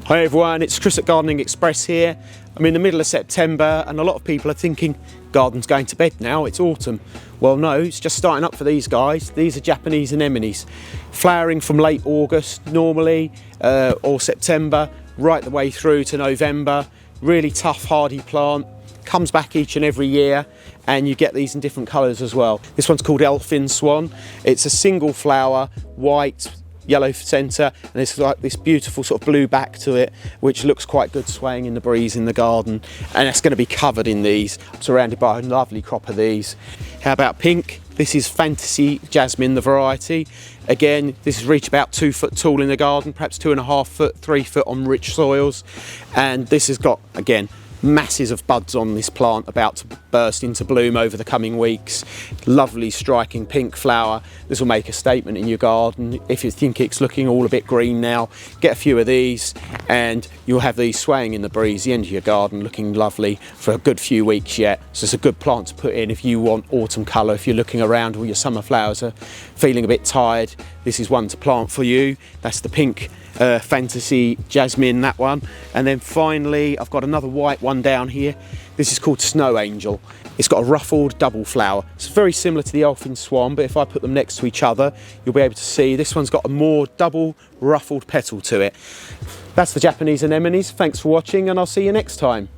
Hi everyone, it's Chris at Gardening Express here. I'm in the middle of September and a lot of people are thinking garden's going to bed now, it's autumn. Well no, it's just starting up for these guys. These are Japanese anemones, flowering from late August normally or September right the way through to November. Really tough hardy plant, comes back each and every year, and you get these in different colours as well. This one's called Elfin Swan. It's a single flower, white, yellow centre, and it's like this beautiful sort of blue back to it, which looks quite good swaying in the breeze in the garden, and it's going to be covered in these. I'm surrounded by a lovely crop of these. How about pink? This is Fantasy Jasmine, the variety. Again, this has reached about 2 foot tall in the garden, perhaps 2.5 foot, 3 foot on rich soils, and this has got, again, masses of buds on this plant about to burst into bloom over the coming weeks. Lovely striking pink flower. This will make a statement in your garden. If you think it's looking all a bit green now, get a few of these and you'll have these swaying in the breeze, the end of your garden looking lovely for a good few weeks yet. So it's a good plant to put in if you want autumn colour. If you're looking around, all your summer flowers are feeling a bit tired, this is one to plant for you. That's the pink Fantasy Jasmine, that one. And then finally I've got another white one down here. This is called Snow Angel. It's got a ruffled double flower. It's very similar to the Elfin Swan, but if I put them next to each other you'll be able to see this one's got a more double ruffled petal to it. That's the Japanese anemones. Thanks for watching and I'll see you next time.